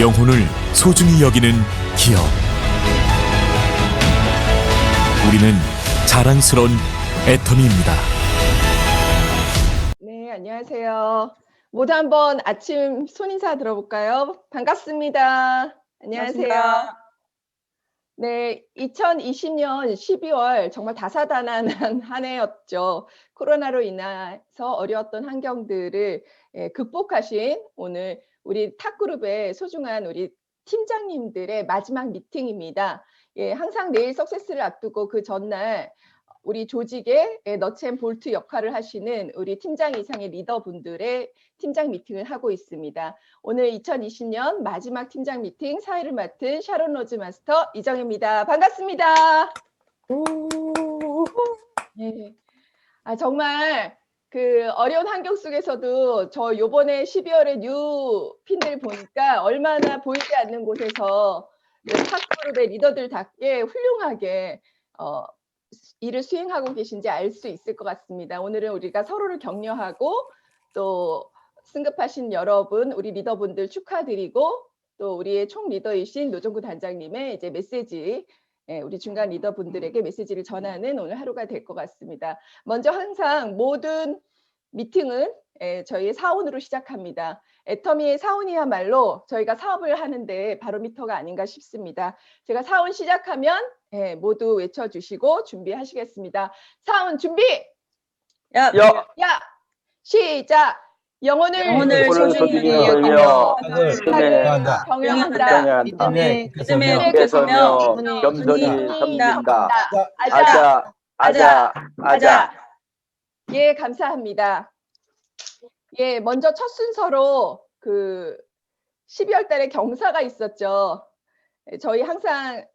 영혼을 소중히 여기는 기업. 우리는 자랑스러운 애터미입니다. 네, 안녕하세요. 모두 한번 아침 손인사 들어볼까요? 반갑습니다. 안녕하세요. 반갑습니다. 네, 2020년 12월 정말 다사다난한 한 해였죠. 코로나로 인해서 어려웠던 환경들을 극복하신 오늘 우리 탑그룹의 소중한 우리 팀장님들의 마지막 미팅입니다. 항상 내일 석세스를 앞두고 그 전날 우리 조직의 너츠 볼트 역할을 하시는 우리 팀장 이상의 리더분들의 팀장 미팅을 하고 있습니다. 오늘 2020년 마지막 팀장 미팅 사회를 맡은 샤론 로즈 마스터 이정혜입니다. 반갑습니다. 네. 정말 그 어려운 환경 속에서도 저 요번에 12월에 뉴 핀들 보니까 얼마나 보이지 않는 곳에서 탑그룹의 리더들답게 훌륭하게 일을 수행하고 계신지 알 수 있을 것 같습니다. 오늘은 우리가 서로를 격려하고 또 승급하신 여러분, 우리 리더분들 축하드리고 또 우리의 총 리더이신 노정구 단장님의 이제 메시지, 우리 중간 리더분들에게 메시지를 전하는 오늘 하루가 될 것 같습니다. 먼저 항상 모든 미팅은 저희의 사원으로 시작합니다. 애터미의 사원이야말로 저희가 사업을 하는데 바로미터가 아닌가 싶습니다. 제가 사원 시작하면 모두 외쳐주시고 준비하시겠습니다. 사원 준비! 야, 시작! 영혼을 소중히 여기며 사랑을 경영한다. 믿음에 믿음에 교서며 겸손히 섬긴다. 아자. 예, 감사합니다. 예, 먼저 첫 순서로 그 12월 달에 경사가 있었죠. 저희 항상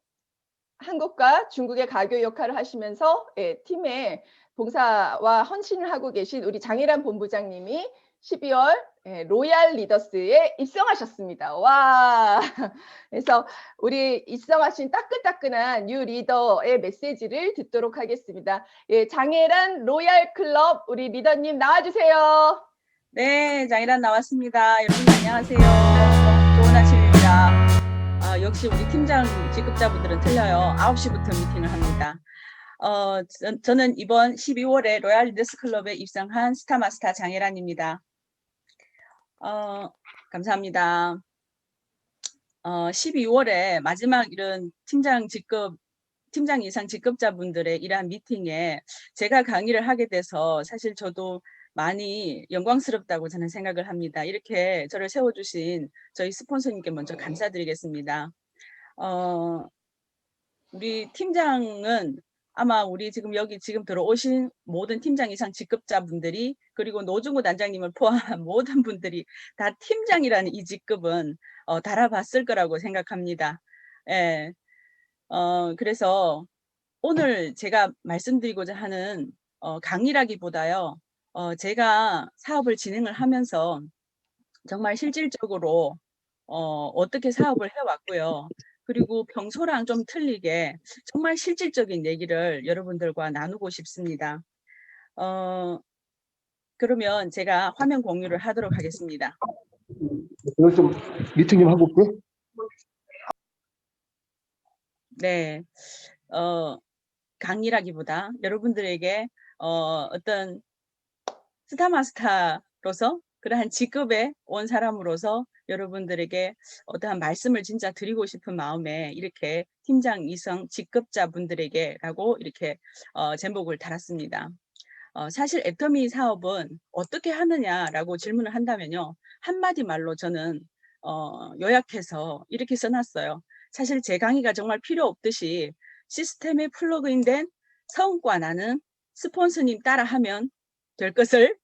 한국과 중국의 가교 역할을 하시면서 팀의 봉사와 헌신을 하고 계신 우리 장혜란 본부장님이 12월 로얄 리더스에 입성하셨습니다. 와! 그래서 우리 입성하신 따끈따끈한 뉴 리더의 메시지를 듣도록 하겠습니다. 예, 장혜란 로얄 클럽 우리 리더님 나와주세요. 네, 장이란 나왔습니다. 여러분 안녕하세요. 좋은 아침입니다. 역시 우리 팀장 직급자분들은 틀려요. 9시부터 미팅을 합니다. 저는 이번 12월에 로얄 리더스 클럽에 입성한 스타마스터 장혜란입니다. 감사합니다. 12월에 마지막 이런 팀장 이상 직급자분들의 이러한 미팅에 제가 강의를 하게 돼서 사실 저도 많이 영광스럽다고 저는 생각을 합니다. 이렇게 저를 세워주신 저희 스폰서님께 먼저 감사드리겠습니다. 우리 팀장은 아마 우리 지금 여기 지금 들어오신 모든 팀장 이상 직급자분들이 그리고 노중구 단장님을 포함한 모든 분들이 다 팀장이라는 이 직급은 달아봤을 거라고 생각합니다. 예. 그래서 오늘 제가 말씀드리고자 하는 강의라기보다요. 제가 사업을 진행을 하면서 정말 실질적으로 어떻게 사업을 해왔고요. 그리고 평소랑 좀 틀리게 정말 실질적인 얘기를 여러분들과 나누고 싶습니다. 그러면 제가 화면 공유를 하도록 하겠습니다. 오늘 좀 미팅 좀 하고 올게. 네, 강의라기보다 여러분들에게 어떤 스타마스터로서 그러한 직급에 온 사람으로서 여러분들에게 어떠한 말씀을 진짜 드리고 싶은 마음에 이렇게 팀장 이성 직급자분들에게라고 이렇게 제목을 달았습니다. 사실 애터미 사업은 어떻게 하느냐라고 질문을 한다면요. 한마디 말로 저는 요약해서 이렇게 써놨어요. 사실 제 강의가 정말 필요 없듯이 시스템에 플러그인된 성과 나는 스폰서님 따라하면 될 것을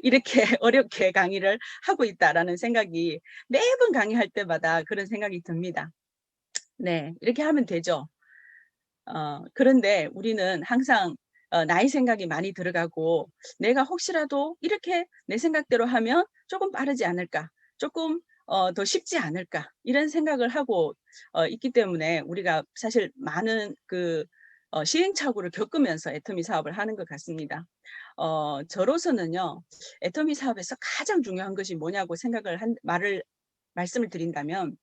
이렇게 어렵게 강의를 하고 있다라는 생각이 매번 강의할 때마다 그런 생각이 듭니다. 네, 이렇게 하면 되죠. 그런데 우리는 항상 나의 생각이 많이 들어가고 내가 혹시라도 이렇게 내 생각대로 하면 조금 빠르지 않을까, 조금 더 쉽지 않을까 이런 생각을 하고 있기 때문에 우리가 사실 많은 그 시행착오를 겪으면서 애터미 사업을 하는 것 같습니다. 저로서는요, 애터미 사업에서 가장 중요한 것이 뭐냐고 말씀을 드린다면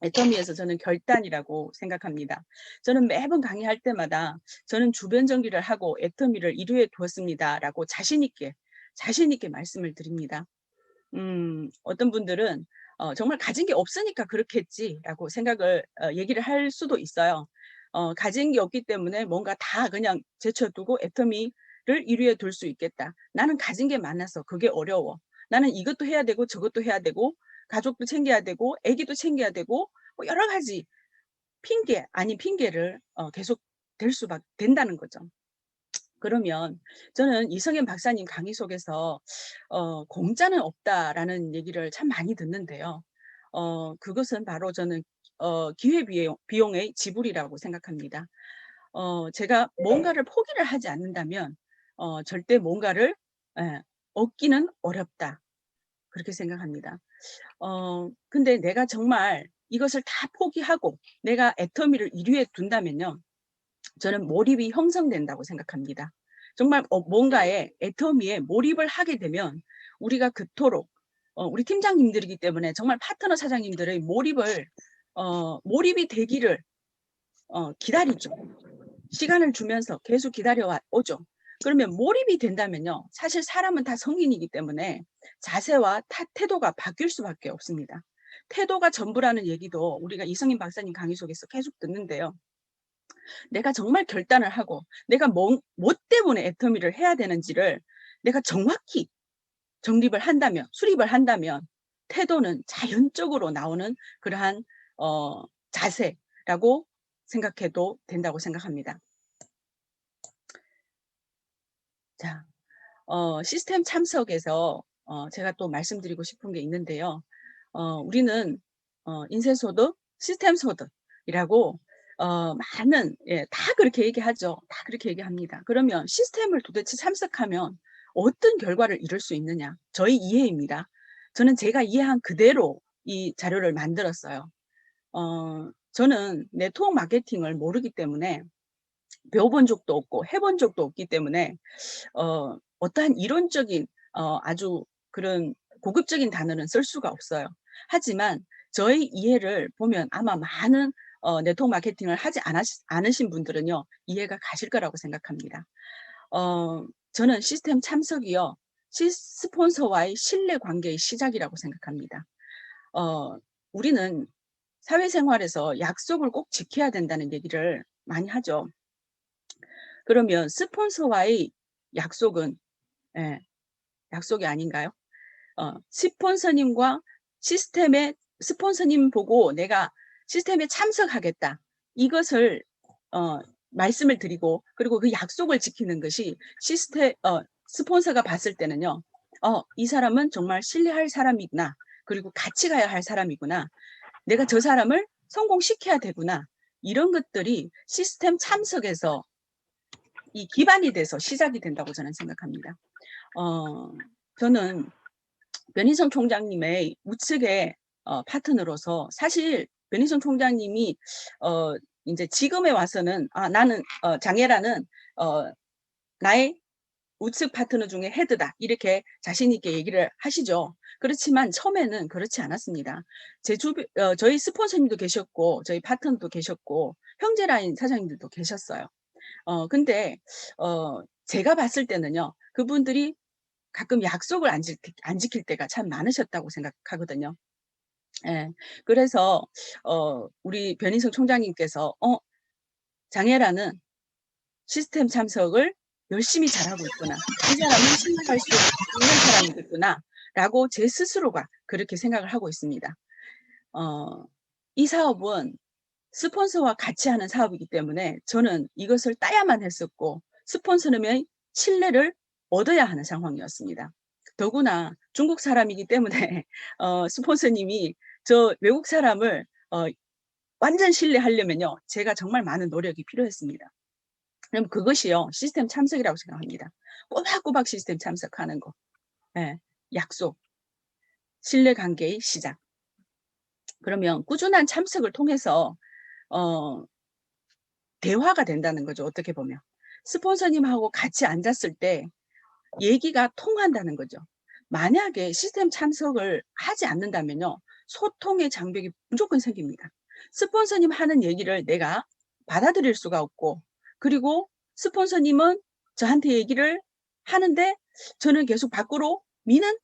애터미에서 저는 결단이라고 생각합니다. 저는 매번 강의할 때마다 저는 주변 정리를 하고 애터미를 1위에 두었습니다라고 자신 있게 말씀을 드립니다. 어떤 분들은 정말 가진 게 없으니까 그렇겠지라고 생각을 얘기를 할 수도 있어요. 가진 게 없기 때문에 뭔가 다 그냥 제쳐두고 애터미를 1위에 둘 수 있겠다. 나는 가진 게 많아서 그게 어려워. 나는 이것도 해야 되고 저것도 해야 되고 가족도 챙겨야 되고 아기도 챙겨야 되고 뭐 여러 가지 핑계 아닌 핑계를 계속 될 수밖에 된다는 거죠. 그러면 저는 이성현 박사님 강의 속에서 공짜는 없다라는 얘기를 참 많이 듣는데요. 그것은 바로 저는 기회비용의 지불이라고 생각합니다. 제가 뭔가를 포기를 하지 않는다면 절대 뭔가를 얻기는 어렵다. 그렇게 생각합니다. 근데 내가 정말 이것을 다 포기하고 내가 애터미를 1위에 둔다면요. 저는 몰입이 형성된다고 생각합니다. 정말 뭔가에 애터미에 몰입을 하게 되면 우리가 그토록 우리 팀장님들이기 때문에 정말 파트너 사장님들의 몰입이 되기를 기다리죠. 시간을 주면서 계속 기다려 오죠. 그러면 몰입이 된다면요. 사실 사람은 다 성인이기 때문에 자세와 태도가 바뀔 수밖에 없습니다. 태도가 전부라는 얘기도 우리가 이성인 박사님 강의 속에서 계속 듣는데요. 내가 정말 결단을 하고 내가 뭐 때문에 애터미를 해야 되는지를 내가 정확히 정립을 한다면, 수립을 한다면 태도는 자연적으로 나오는 그러한 자세라고 생각해도 된다고 생각합니다. 자, 시스템 참석에서 제가 또 말씀드리고 싶은 게 있는데요. 우리는 인쇄소득, 시스템 소득이라고 많은 다 그렇게 얘기하죠. 다 그렇게 얘기합니다. 그러면 시스템을 도대체 참석하면 어떤 결과를 이룰 수 있느냐? 저희 이해입니다. 저는 제가 이해한 그대로 이 자료를 만들었어요. 저는 네트워크 마케팅을 모르기 때문에 배워본 적도 없고 해본 적도 없기 때문에 어떠한 이론적인 아주 그런 고급적인 단어는 쓸 수가 없어요. 하지만 저의 이해를 보면 아마 많은 네트워크 마케팅을 하지 않으신 분들은요 이해가 가실 거라고 생각합니다. 저는 시스템 참석이요 스폰서와의 신뢰 관계의 시작이라고 생각합니다. 우리는 사회생활에서 약속을 꼭 지켜야 된다는 얘기를 많이 하죠. 그러면 스폰서와의 약속은 약속이 아닌가요? 스폰서님과 시스템의 스폰서님 보고 내가 시스템에 참석하겠다. 이것을 말씀을 드리고 그리고 그 약속을 지키는 것이 스폰서가 봤을 때는요. 이 사람은 정말 신뢰할 사람이구나. 그리고 같이 가야 할 사람이구나. 내가 저 사람을 성공시켜야 되구나. 이런 것들이 시스템 참석에서 이 기반이 돼서 시작이 된다고 저는 생각합니다. 저는 변희성 총장님의 우측의 파트너로서 사실 변희성 총장님이 이제 지금에 와서는 나는 장애라는 나의 우측 파트너 중에 헤드다 이렇게 자신 있게 얘기를 하시죠. 그렇지만 처음에는 그렇지 않았습니다. 저희 스폰서님도 계셨고 저희 파트너도 계셨고 형제라인 사장님들도 계셨어요. 근데 제가 봤을 때는요. 그분들이 가끔 약속을 안 지킬 때가 참 많으셨다고 생각하거든요. 예. 그래서 우리 변희성 총장님께서 장애라는 시스템 참석을 열심히 잘하고 있구나. 이 사람은 신뢰할 수 있는 사람이겠구나. 라고 제 스스로가 그렇게 생각을 하고 있습니다. 이 사업은 스폰서와 같이 하는 사업이기 때문에 저는 이것을 따야만 했었고 스폰서님의 신뢰를 얻어야 하는 상황이었습니다. 더구나 중국 사람이기 때문에 스폰서님이 저 외국 사람을 완전 신뢰하려면요. 제가 정말 많은 노력이 필요했습니다. 그럼 그것이요. 시스템 참석이라고 생각합니다. 꼬박꼬박 시스템 참석하는 거. 네, 약속. 신뢰관계의 시작. 그러면 꾸준한 참석을 통해서 대화가 된다는 거죠. 어떻게 보면. 스폰서님하고 같이 앉았을 때 얘기가 통한다는 거죠. 만약에 시스템 참석을 하지 않는다면요. 소통의 장벽이 무조건 생깁니다. 스폰서님 하는 얘기를 내가 받아들일 수가 없고, 그리고 스폰서님은 저한테 얘기를 하는데 저는 계속 밖으로 미는,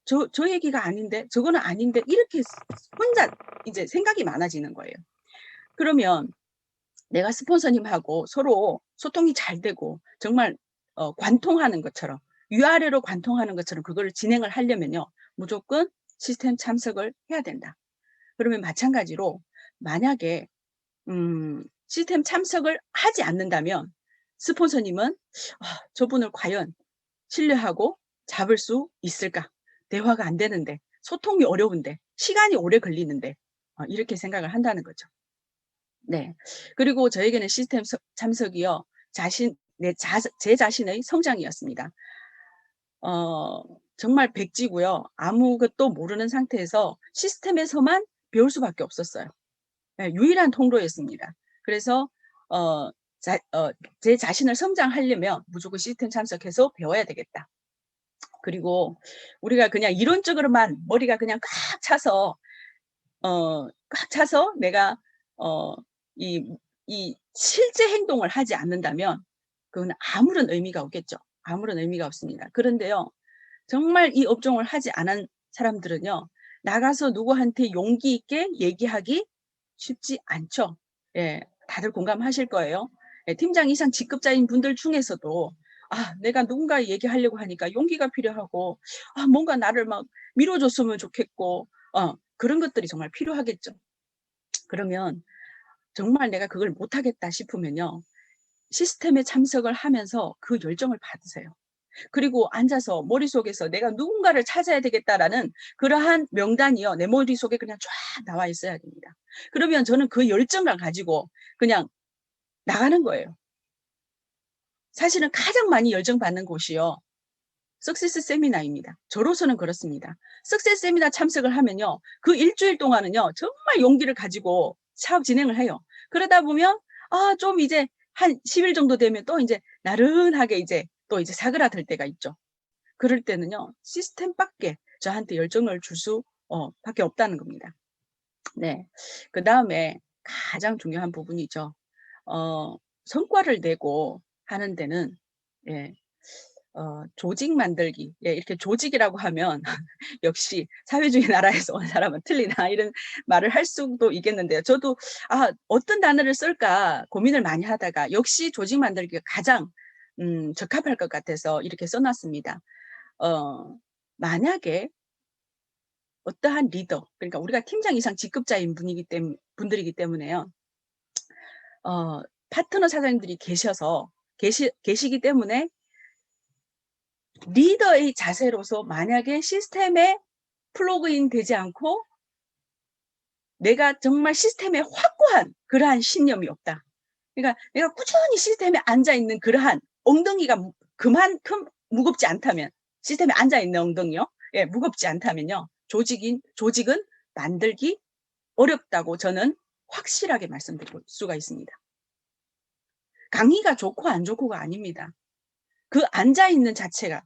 저 얘기가 아닌데, 저거는 아닌데, 이렇게 혼자 이제 생각이 많아지는 거예요. 그러면 내가 스폰서님하고 서로 소통이 잘 되고, 정말 관통하는 것처럼, 위아래로 관통하는 것처럼 그걸 진행을 하려면요, 무조건 시스템 참석을 해야 된다. 그러면 마찬가지로 만약에 시스템 참석을 하지 않는다면 스폰서님은 저분을 과연 신뢰하고 잡을 수 있을까? 대화가 안 되는데, 소통이 어려운데, 시간이 오래 걸리는데, 이렇게 생각을 한다는 거죠. 네. 그리고 저에게는 시스템 참석이요, 제 자신의 성장이었습니다. 정말 백지고요. 아무것도 모르는 상태에서 시스템에서만 배울 수밖에 없었어요. 네, 유일한 통로였습니다. 그래서 제 자신을 성장하려면 무조건 시스템 참석해서 배워야 되겠다. 그리고 우리가 그냥 이론적으로만 머리가 그냥 꽉 차서 내가 이 실제 행동을 하지 않는다면 그건 아무런 의미가 없겠죠. 아무런 의미가 없습니다. 그런데요, 정말 이 업종을 하지 않은 사람들은요, 나가서 누구한테 용기 있게 얘기하기 쉽지 않죠. 예, 다들 공감하실 거예요. 예, 팀장 이상 직급자인 분들 중에서도 내가 누군가 얘기하려고 하니까 용기가 필요하고, 뭔가 나를 막 밀어줬으면 좋겠고, 그런 것들이 정말 필요하겠죠. 그러면 정말 내가 그걸 못하겠다 싶으면요, 시스템에 참석을 하면서 그 열정을 받으세요. 그리고 앉아서 머릿속에서 내가 누군가를 찾아야 되겠다라는 그러한 명단이요, 내 머릿속에 그냥 쫙 나와 있어야 됩니다. 그러면 저는 그 열정을 가지고 그냥 나가는 거예요. 사실은 가장 많이 열정받는 곳이요, 석세스 세미나입니다. 저로서는 그렇습니다. 석세스 세미나 참석을 하면요, 그 일주일 동안은요, 정말 용기를 가지고 사업 진행을 해요. 그러다 보면 좀 이제 한 10일 정도 되면 또 이제 나른하게 이제 또 이제 사그라들 때가 있죠. 그럴 때는요, 시스템밖에 저한테 열정을 줄 수 밖에 없다는 겁니다. 네. 그 다음에 가장 중요한 부분이죠. 성과를 내고 하는 데는, 예, 조직 만들기. 예, 이렇게 조직이라고 하면 역시 사회주의 나라에서 온 사람은 틀리다, 이런 말을 할 수도 있겠는데요. 저도 어떤 단어를 쓸까 고민을 많이 하다가 역시 조직 만들기가 가장 적합할 것 같아서 이렇게 써놨습니다. 만약에 어떠한 리더, 그러니까 우리가 팀장 이상 직급자인 분들이기 때문에요, 파트너 사장님들이 계시기 때문에 리더의 자세로서 만약에 시스템에 플러그인 되지 않고 내가 정말 시스템에 확고한 그러한 신념이 없다. 그러니까 내가 꾸준히 시스템에 앉아있는 그러한 엉덩이가 그만큼 무겁지 않다면, 시스템에 앉아있는 엉덩이요, 예, 무겁지 않다면요, 조직은 만들기 어렵다고 저는 확실하게 말씀드릴 수가 있습니다. 강의가 좋고 안 좋고가 아닙니다. 그 앉아있는 자체가,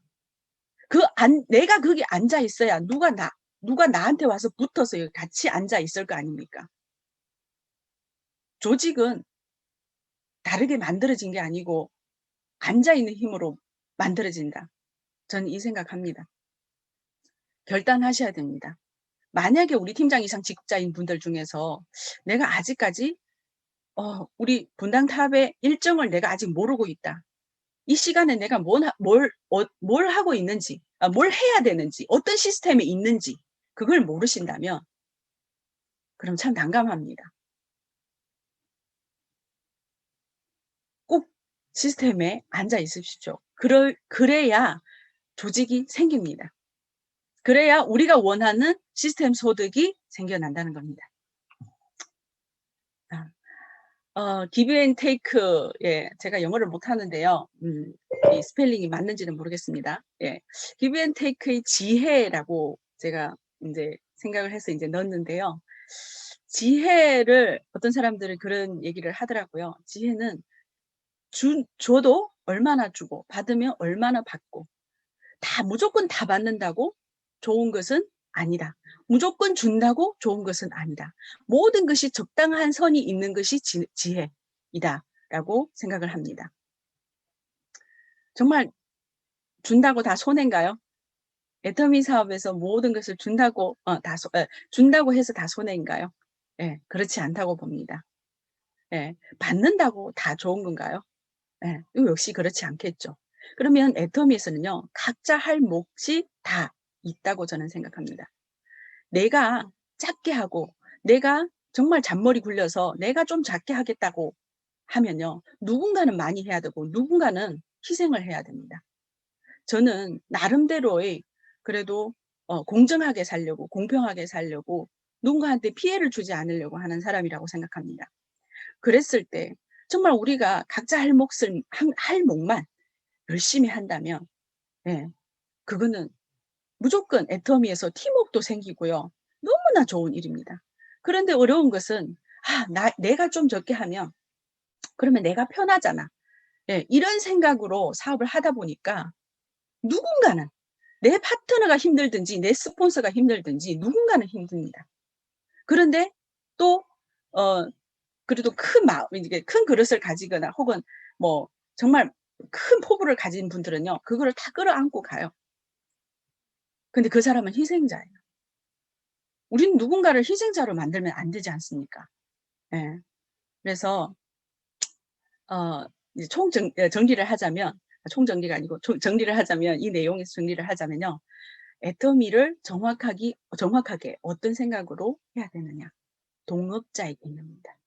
내가 거기 앉아 있어야 누가 나한테 와서 붙어서 같이 앉아 있을 거 아닙니까? 조직은 다르게 만들어진 게 아니고 앉아 있는 힘으로 만들어진다. 저는 이 생각합니다. 결단하셔야 됩니다. 만약에 우리 팀장 이상 직급자인 분들 중에서 내가 아직까지 우리 분당 탑의 일정을 내가 아직 모르고 있다. 이 시간에 내가 뭘 하고 있는지, 뭘 해야 되는지, 어떤 시스템에 있는지 그걸 모르신다면 그럼 참 난감합니다. 꼭 시스템에 앉아 있으십시오. 그래야 조직이 생깁니다. 그래야 우리가 원하는 시스템 소득이 생겨난다는 겁니다. give and take, 예, 제가 영어를 못하는데요. 이 스펠링이 맞는지는 모르겠습니다. 예, give and take의 지혜라고 제가 이제 생각을 해서 이제 넣었는데요. 지혜를 어떤 사람들은 그런 얘기를 하더라고요. 지혜는 줘도 얼마나 주고 받으면 얼마나 받고, 무조건 다 받는다고 좋은 것은 아니다. 무조건 준다고 좋은 것은 아니다. 모든 것이 적당한 선이 있는 것이 지혜이다. 라고 생각을 합니다. 정말 준다고 다 손해인가요? 애터미 사업에서 모든 것을 준다고 준다고 해서 다 손해인가요? 예, 그렇지 않다고 봅니다. 예, 받는다고 다 좋은 건가요? 예, 이거 역시 그렇지 않겠죠. 그러면 애터미에서는요, 각자 할 몫이 다 있다고 저는 생각합니다. 내가 작게 하고, 내가 정말 잔머리 굴려서 내가 좀 작게 하겠다고 하면요, 누군가는 많이 해야 되고, 누군가는 희생을 해야 됩니다. 저는 나름대로의 그래도 공정하게 살려고, 공평하게 살려고, 누군가한테 피해를 주지 않으려고 하는 사람이라고 생각합니다. 그랬을 때 정말 우리가 각자 할 몫만 열심히 한다면, 예, 그거는 무조건 애터미에서 팀워크도 생기고요. 너무나 좋은 일입니다. 그런데 어려운 것은 내가 좀 적게 하면 그러면 내가 편하잖아. 예, 이런 생각으로 사업을 하다 보니까 누군가는 내 파트너가 힘들든지 내 스폰서가 힘들든지 누군가는 힘듭니다. 그런데 또 그래도 큰 그릇을 가지거나 혹은 뭐 정말 큰 포부를 가진 분들은요, 그거를 다 끌어안고 가요. 근데 그 사람은 희생자예요. 우리는 누군가를 희생자로 만들면 안 되지 않습니까? 예. 그래서 이제 정리를 하자면, 총정리가 아니고 정리를 하자면, 이 내용에서 정리를 하자면요, 애터미를 정확하게 어떤 생각으로 해야 되느냐? 동업자의 개념입니다.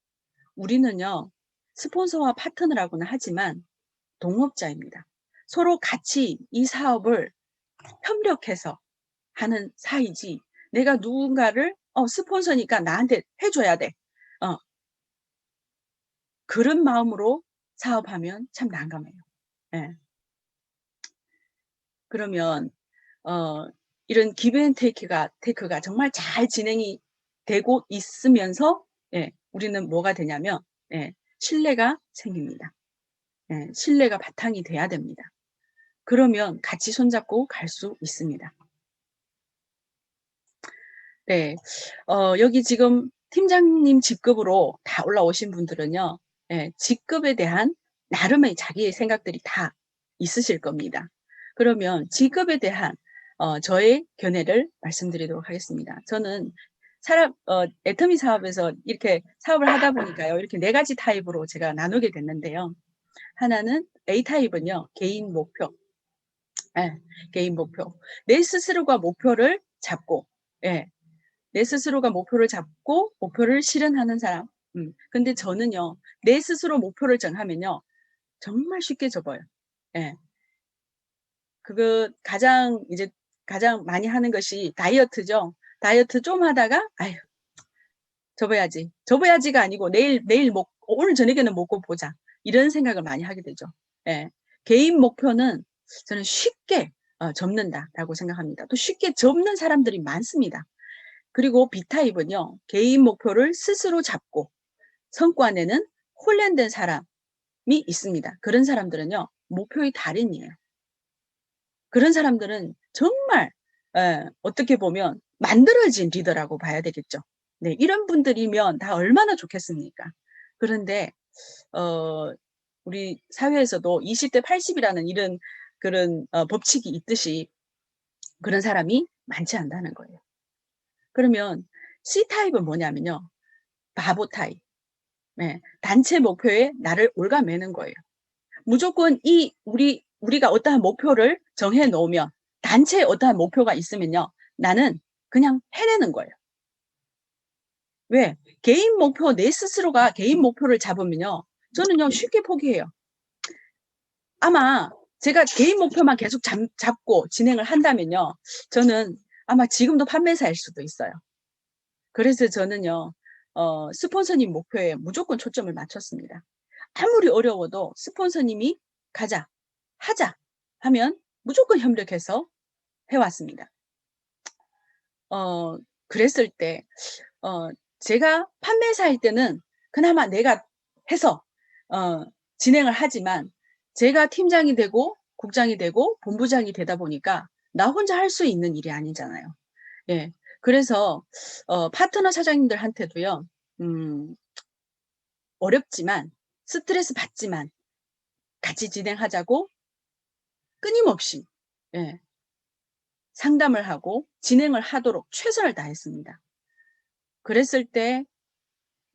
우리는요, 스폰서와 파트너라고는 하지만 동업자입니다. 서로 같이 이 사업을 협력해서 하는 사이지, 내가 누군가를 스폰서니까 나한테 해줘야 돼. 그런 마음으로 사업하면 참 난감해요. 예. 그러면 이런 기브앤테이크가 정말 잘 진행이 되고 있으면서, 예, 우리는 뭐가 되냐면, 예, 신뢰가 생깁니다. 예, 신뢰가 바탕이 돼야 됩니다. 그러면 같이 손잡고 갈 수 있습니다. 네, 여기 지금 팀장님 직급으로 다 올라오신 분들은요, 예, 직급에 대한 나름의 자기의 생각들이 다 있으실 겁니다. 그러면 직급에 대한 저의 견해를 말씀드리도록 하겠습니다. 저는 애터미 사업에서 이렇게 사업을 하다 보니까요, 이렇게 4가지 타입으로 제가 나누게 됐는데요. 하나는 A 타입은요, 개인 목표. 예, 개인 목표. 내 스스로가 목표를 잡고, 예, 내 스스로가 목표를 잡고 목표를 실현하는 사람. 근데 저는요, 내 스스로 목표를 정하면요, 정말 쉽게 접어요. 예. 가장 많이 하는 것이 다이어트죠. 다이어트 좀 하다가, 접어야지가 아니고 오늘 저녁에는 먹고 보자. 이런 생각을 많이 하게 되죠. 예. 개인 목표는 저는 쉽게 접는다라고 생각합니다. 또 쉽게 접는 사람들이 많습니다. 그리고 B타입은요, 개인 목표를 스스로 잡고 성과내는 훈련된 사람이 있습니다. 그런 사람들은요, 목표의 달인이에요. 그런 사람들은 정말 어떻게 보면 만들어진 리더라고 봐야 되겠죠. 네, 이런 분들이면 다 얼마나 좋겠습니까? 그런데 우리 사회에서도 20대 80이라는 이런 그런 법칙이 있듯이 그런 사람이 많지 않다는 거예요. 그러면 C타입은 뭐냐면요, 바보 타입. 네, 단체 목표에 나를 올가매는 거예요. 무조건 우리가 어떠한 목표를 정해 놓으면, 단체에 어떠한 목표가 있으면요, 나는 그냥 해내는 거예요. 왜? 내 스스로가 개인 목표를 잡으면요, 저는요, 쉽게 포기해요. 아마 제가 개인 목표만 계속 잡고 진행을 한다면요, 저는 아마 지금도 판매사일 수도 있어요. 그래서 저는요, 스폰서님 목표에 무조건 초점을 맞췄습니다. 아무리 어려워도 스폰서님이 하자 하면 무조건 협력해서 해왔습니다. 그랬을 때, 제가 판매사일 때는 그나마 내가 해서, 진행을 하지만, 제가 팀장이 되고, 국장이 되고, 본부장이 되다 보니까, 나 혼자 할 수 있는 일이 아니잖아요. 예. 그래서 파트너 사장님들한테도요. 어렵지만 스트레스 받지만 같이 진행하자고 끊임없이 예, 상담을 하고 진행을 하도록 최선을 다했습니다. 그랬을 때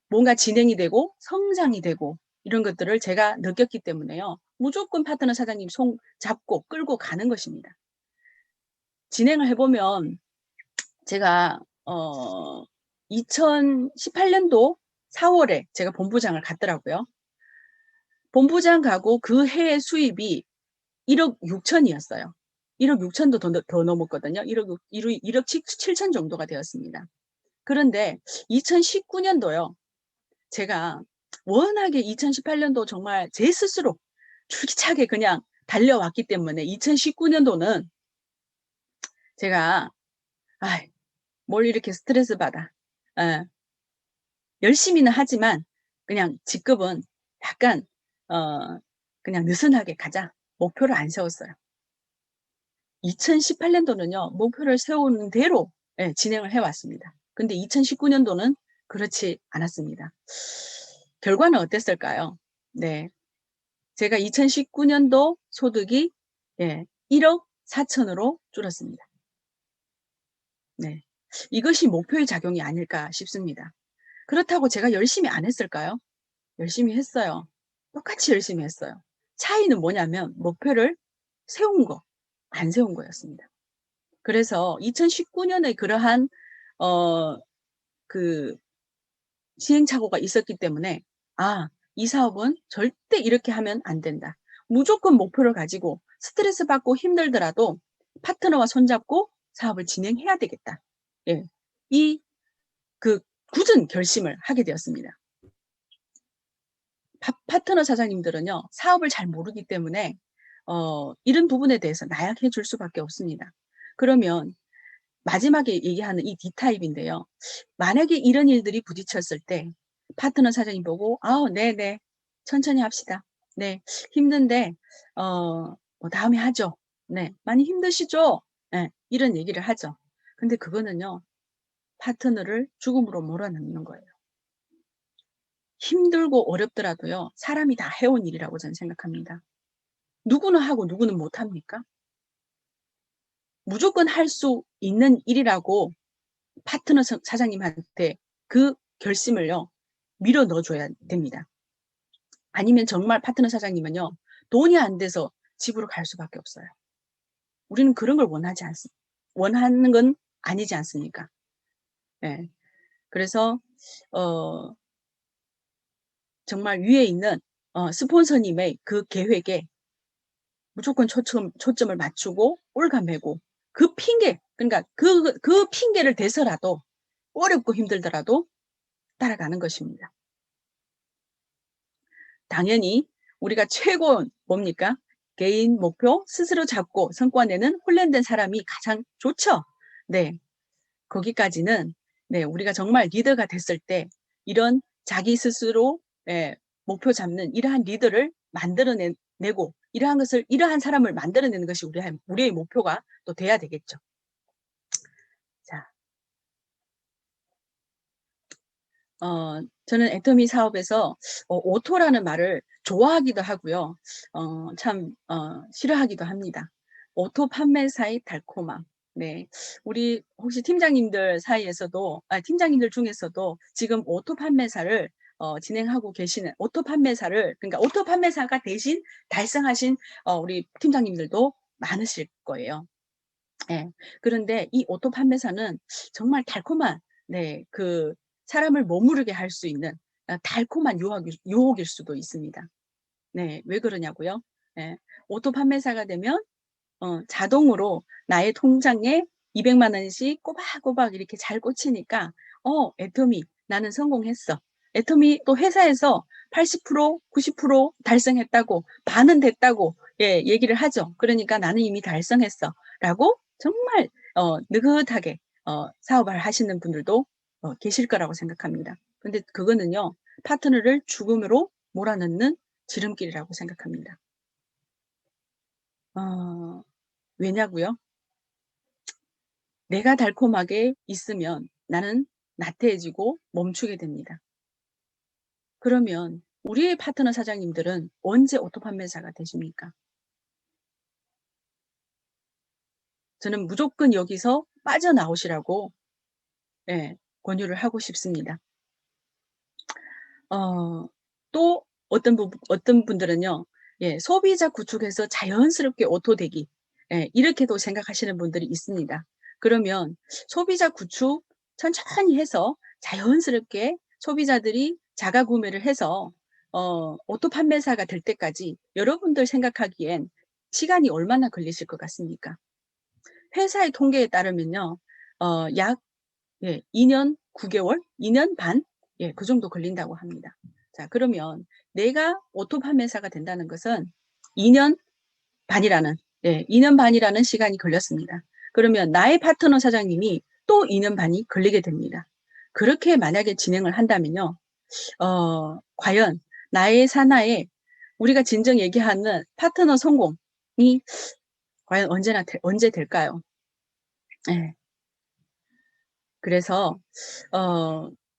뭔가 진행이 되고 성장이 되고 이런 것들을 제가 느꼈기 때문에요. 무조건 파트너 사장님 손 잡고 끌고 가는 것입니다. 진행을 해보면 제가 2018년도 4월에 제가 본부장을 갔더라고요. 본부장 가고 그 해의 수입이 1억 6천이었어요. 1억 6천도 더 넘었거든요. 1억 7천 정도가 되었습니다. 그런데 2019년도요. 제가 워낙에 2018년도 정말 제 스스로 줄기차게 그냥 달려왔기 때문에 2019년도는 제가 뭘 이렇게 스트레스 받아. 열심히는 하지만 그냥 직급은 약간 그냥 느슨하게 가자. 목표를 안 세웠어요. 2018년도는요. 목표를 세우는 대로 진행을 해왔습니다. 근데 2019년도는 그렇지 않았습니다. 결과는 어땠을까요? 네, 제가 2019년도 소득이 1억 4천으로 줄었습니다. 네, 이것이 목표의 작용이 아닐까 싶습니다. 그렇다고 제가 열심히 안 했을까요? 열심히 했어요. 똑같이 열심히 했어요. 차이는 뭐냐면 목표를 세운 거, 안 세운 거였습니다. 그래서 2019년에 그러한 그 시행착오가 있었기 때문에 이 사업은 절대 이렇게 하면 안 된다. 무조건 목표를 가지고 스트레스 받고 힘들더라도 파트너와 손잡고 사업을 진행해야 되겠다. 예, 이 굳은 결심을 하게 되었습니다. 파트너 사장님들은요, 사업을 잘 모르기 때문에 이런 부분에 대해서 나약해 줄 수밖에 없습니다. 그러면 마지막에 얘기하는 이 D타입인데요. 만약에 이런 일들이 부딪혔을 때 파트너 사장님 보고 네네 천천히 합시다. 네, 힘든데 뭐 다음에 하죠. 네, 많이 힘드시죠? 네, 이런 얘기를 하죠. 근데 그거는요, 파트너를 죽음으로 몰아넣는 거예요. 힘들고 어렵더라도요, 사람이 다 해온 일이라고 저는 생각합니다. 누구는 하고 누구는 못 합니까? 무조건 할 수 있는 일이라고 파트너 사장님한테 그 결심을요, 밀어 넣어줘야 됩니다. 아니면 정말 파트너 사장님은요, 돈이 안 돼서 집으로 갈 수밖에 없어요. 우리는 그런 걸 원하는 건 아니지 않습니까? 네. 그래서 정말 위에 있는 스폰서님의 그 계획에 무조건 초점을 맞추고 올가매고 그러니까 그 핑계를 대서라도 어렵고 힘들더라도 따라가는 것입니다. 당연히 우리가 최고는 뭡니까? 개인 목표 스스로 잡고 성과 내는 훈련된 사람이 가장 좋죠. 네, 거기까지는 우리가 정말 리더가 됐을 때 이런 자기 스스로 목표 잡는 이러한 리더를 만들어내고 이러한 사람을 만들어내는 것이 우리의 목표가 또 돼야 되겠죠. 자, 저는 애터미 사업에서 오토라는 말을 좋아하기도 하고요. 참 싫어하기도 합니다. 오토 판매사의 달콤함. 네, 우리 혹시 팀장님들 사이에서도 팀장님들 중에서도 지금 오토 판매사를 진행하고 계시는 그러니까 오토 판매사가 대신 달성하신 우리 팀장님들도 많으실 거예요. 네, 그런데 이 오토 판매사는 정말 달콤한 그 사람을 머무르게 할 수 있는 달콤한 유혹일 수도 있습니다. 네, 왜 그러냐고요? 네, 오토 판매사가 되면 자동으로 나의 통장에 200만 원씩 꼬박꼬박 이렇게 잘 꽂히니까 애터미 나는 성공했어. 애터미 또 회사에서 80%, 90% 달성했다고, 반은 됐다고 얘기를 하죠. 그러니까 나는 이미 달성했어. 라고 정말 느긋하게 사업을 하시는 분들도 계실 거라고 생각합니다. 근데 그거는요, 파트너를 죽음으로 몰아넣는 지름길이라고 생각합니다. 왜냐고요? 내가 달콤하게 있으면 나는 나태해지고 멈추게 됩니다. 그러면 우리의 파트너 사장님들은 언제 오토 판매사가 되십니까? 저는 무조건 여기서 빠져나오시라고 권유를 하고 싶습니다. 또 어떤 분들은요, 소비자 구축해서 자연스럽게 오토되기, 이렇게도 생각하시는 분들이 있습니다. 그러면 소비자 구축 천천히 해서 자연스럽게 소비자들이 자가 구매를 해서 오토 판매사가 될 때까지 여러분들 생각하기엔 시간이 얼마나 걸리실 것 같습니까? 회사의 통계에 따르면요, 약 2년 9개월, 2년 반, 그 정도 걸린다고 합니다. 자, 그러면 내가 오토 판매사가 된다는 것은 2년 반이라는, 2년 반이라는 시간이 걸렸습니다. 그러면 나의 파트너 사장님이 또 2년 반이 걸리게 됩니다. 그렇게 만약에 진행을 한다면요, 과연 나의 산하에 우리가 진정 얘기하는 파트너 성공이 과연 언제 될까요? 그래서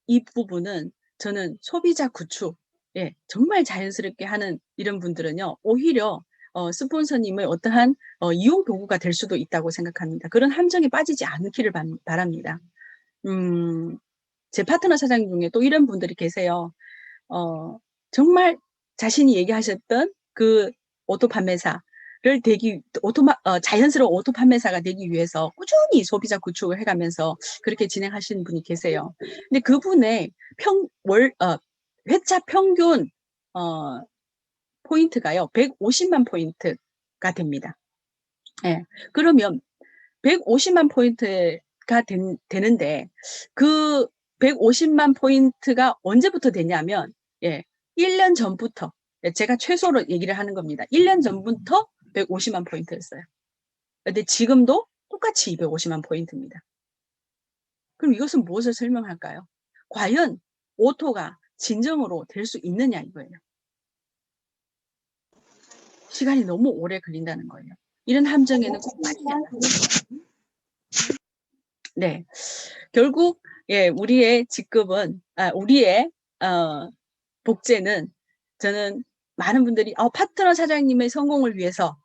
이 부분은 저는 소비자 구축, 정말 자연스럽게 하는 이런 분들은요, 오히려 스폰서님의 어떠한 이용 도구가 될 수도 있다고 생각합니다. 그런 함정에 빠지지 않기를 바랍니다. 제 파트너 사장님 중에 또 이런 분들이 계세요. 정말 자신이 얘기하셨던 그 오토 판매사를 자연스러운 오토 판매사가 되기 위해서 꾸준히 소비자 구축을 해가면서 그렇게 진행하시는 분이 계세요. 근데 그분의 회차 평균 포인트가요, 150만 포인트가 됩니다. 그러면 150만 포인트가 되는데 그 150만 포인트가 언제부터 되냐면 1년 전부터, 제가 최소로 얘기를 하는 겁니다. 1년 전부터 150만 포인트였어요. 근데 지금도 똑같이 250만 포인트입니다. 그럼 이것은 무엇을 설명할까요? 과연 오토가 진정으로 될 수 있느냐 이거예요. 시간이 너무 오래 걸린다는 거예요. 이런 함정에는 꼭 빠지지 않아요. 네, 결국 우리의 직급은 우리의 복제는, 저는 많은 분들이 파트너 사장님의 성공을 위해서,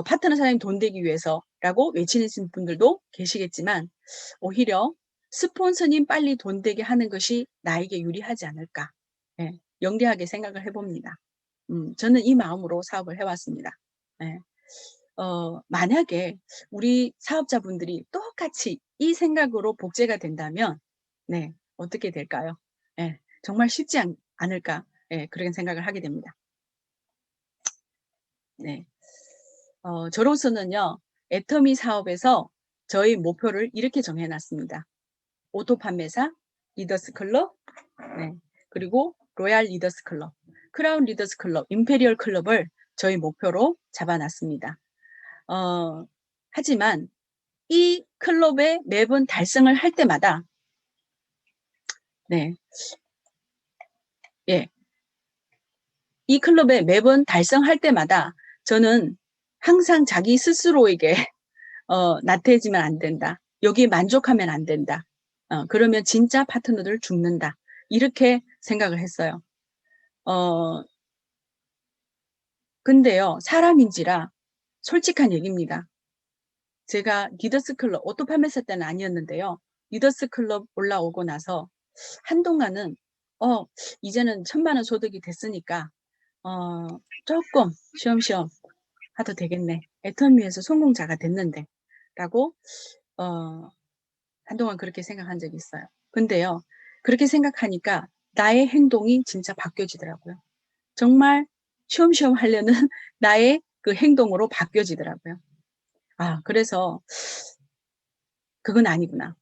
파트너 사장님 돈 되기 위해서라고 외치는 분들도 계시겠지만 오히려 스폰서님 빨리 돈 되게 하는 것이 나에게 유리하지 않을까, 영리하게 생각을 해봅니다. 저는 이 마음으로 사업을 해왔습니다. 만약에 우리 사업자분들이 똑같이 이 생각으로 복제가 된다면 어떻게 될까요? 정말 쉽지 않을까, 그런 생각을 하게 됩니다. 저로서는요, 애터미 사업에서 저희 목표를 이렇게 정해놨습니다. 오토 판매사, 리더스 클럽, 그리고 로얄 리더스 클럽, 크라운 리더스 클럽, 임페리얼 클럽을 저희 목표로 잡아놨습니다. 하지만 이 클럽에 매번 달성을 할 때마다 이 클럽에 매번 달성할 때마다 저는 항상 자기 스스로에게 나태해지면 안 된다. 여기에 만족하면 안 된다. 그러면 진짜 파트너들 죽는다. 이렇게 생각을 했어요. 근데요, 사람인지라 솔직한 얘기입니다. 제가 리더스 클럽, 오토 판매사 때는 아니었는데요. 리더스 클럽 올라오고 나서 한동안은 이제는 1,000만 원 소득이 됐으니까 조금 쉬엄쉬엄 하도 되겠네. 애터미에서 성공자가 됐는데 라고 한동안 그렇게 생각한 적이 있어요. 근데요, 그렇게 생각하니까 나의 행동이 진짜 바뀌어지더라고요. 정말 쉬엄쉬엄 하려는 나의 그 행동으로 바뀌어지더라고요. 그래서 그건 아니구나.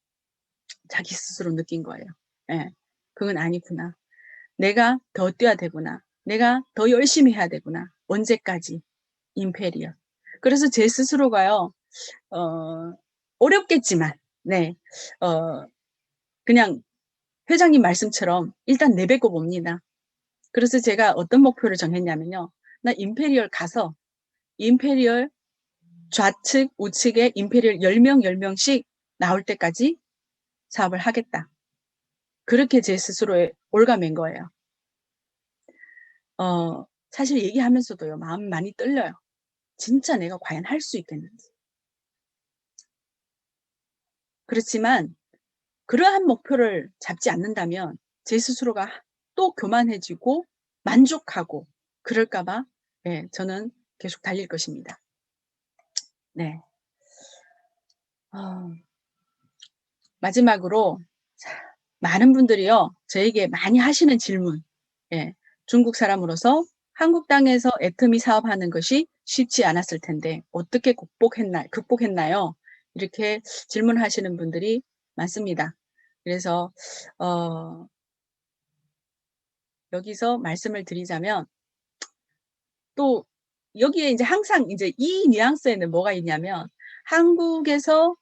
자기 스스로 느낀 거예요. 그건 아니구나. 내가 더 뛰어야 되구나. 내가 더 열심히 해야 되구나. 언제까지? 임페리얼. 그래서 제 스스로가요, 어렵겠지만, 그냥 회장님 말씀처럼 일단 내뱉고 봅니다. 그래서 제가 어떤 목표를 정했냐면요. 나 임페리얼 가서, 임페리얼 좌측, 우측에 임페리얼 10명, 10명씩 나올 때까지 사업을 하겠다. 그렇게 제 스스로에 올가맨 거예요. 사실 얘기하면서도요, 마음이 많이 떨려요. 진짜 내가 과연 할 수 있겠는지. 그렇지만 그러한 목표를 잡지 않는다면 제 스스로가 또 교만해지고 만족하고 그럴까봐 저는 계속 달릴 것입니다. 네. 마지막으로 많은 분들이요, 저에게 많이 하시는 질문. 중국 사람으로서 한국 땅에서 애터미 사업하는 것이 쉽지 않았을 텐데 어떻게 극복했나요? 이렇게 질문하시는 분들이 많습니다. 그래서 여기서 말씀을 드리자면, 또 여기에 이제 항상 이제 이 뉘앙스에는 뭐가 있냐면, 한국에서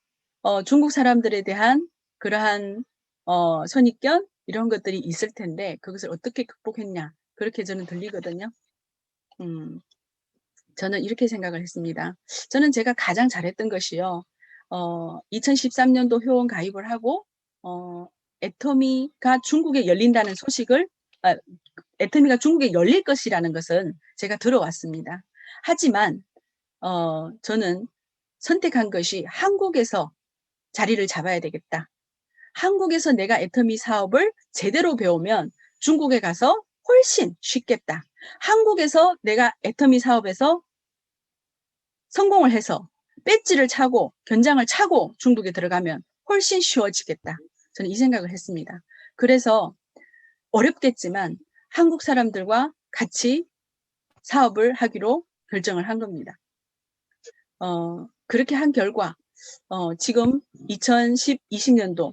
중국 사람들에 대한 그러한 선입견 이런 것들이 있을 텐데 그것을 어떻게 극복했냐, 그렇게 저는 들리거든요. 저는 이렇게 생각을 했습니다. 저는 제가 가장 잘했던 것이요, 2013년도 회원 가입을 하고 애터미가 중국에 열린다는 소식을, 애터미가 중국에 열릴 것이라는 것은 제가 들어왔습니다. 하지만 저는 선택한 것이 한국에서 자리를 잡아야 되겠다. 한국에서 내가 애터미 사업을 제대로 배우면 중국에 가서 훨씬 쉽겠다. 한국에서 내가 애터미 사업에서 성공을 해서 배지를 차고 견장을 차고 중국에 들어가면 훨씬 쉬워지겠다. 저는 이 생각을 했습니다. 그래서 어렵겠지만 한국 사람들과 같이 사업을 하기로 결정을 한 겁니다. 그렇게 한 결과 지금 2020년도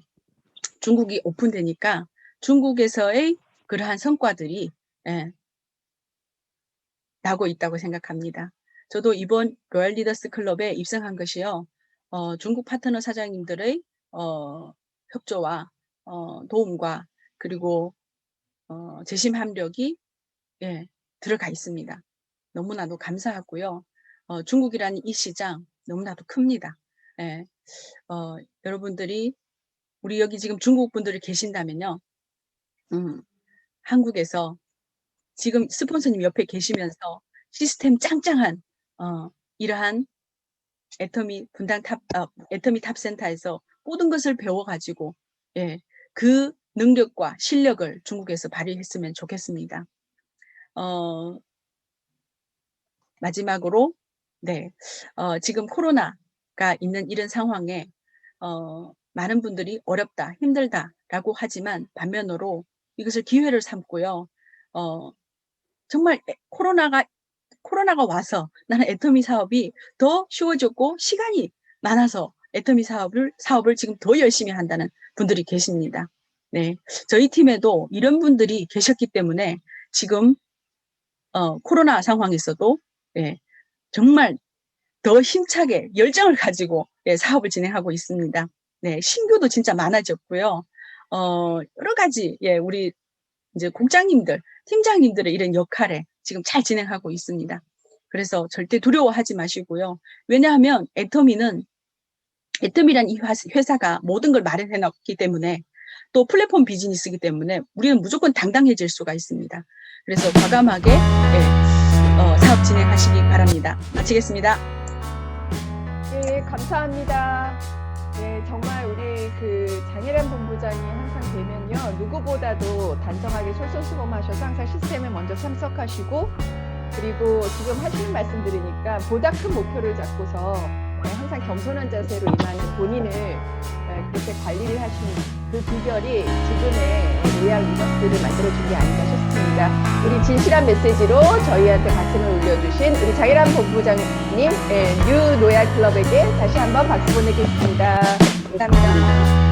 중국이 오픈되니까 중국에서의 그러한 성과들이 나고 있다고 생각합니다. 저도 이번 로얄 리더스 클럽에 입성한 것이요, 중국 파트너 사장님들의 협조와 도움과 그리고 재심 합력이 들어가 있습니다. 너무나도 감사하고요. 중국이라는 이 시장 너무나도 큽니다. 여러분들이, 우리 여기 지금 중국 분들이 계신다면요, 한국에서 지금 스폰서님 옆에 계시면서 시스템 짱짱한 이러한 애터미 애터미 탑센터에서 모든 것을 배워가지고 그 능력과 실력을 중국에서 발휘했으면 좋겠습니다. 마지막으로 지금 코로나가 있는 이런 상황에 많은 분들이 어렵다, 힘들다라고 하지만 반면으로 이것을 기회를 삼고요. 정말 코로나가 와서 나는 애터미 사업이 더 쉬워졌고 시간이 많아서 애터미 사업을 지금 더 열심히 한다는 분들이 계십니다. 네, 저희 팀에도 이런 분들이 계셨기 때문에 지금 코로나 상황에서도 정말 더 힘차게 열정을 가지고 사업을 진행하고 있습니다. 네, 신규도 진짜 많아졌고요. 여러 가지 우리 이제 국장님들, 팀장님들의 이런 역할에 지금 잘 진행하고 있습니다. 그래서 절대 두려워하지 마시고요. 왜냐하면 애터미란 이 회사가 모든 걸 마련해 놨기 때문에, 또 플랫폼 비즈니스이기 때문에 우리는 무조건 당당해질 수가 있습니다. 그래서 과감하게 사업 진행하시기 바랍니다. 마치겠습니다. 네, 감사합니다. 네, 정말 우리 장혜란 본부장이 항상 뵈면요, 누구보다도 단정하게 솔선수범하셔서 항상 시스템에 먼저 참석하시고, 그리고 지금 하시는 말씀 들으니까 보다 큰 목표를 잡고서 항상 겸손한 자세로 임하는 본인을 그렇게 관리를 하시는 그 비결이 지금의 로얄 리더스를 만들어준 게 아닌가 싶습니다. 우리 진실한 메시지로 저희한테 가슴을 올려주신 우리 장혜란 본부장님, 뉴 로얄 클럽에게 다시 한번 박수 보내겠습니다. 감사합니다.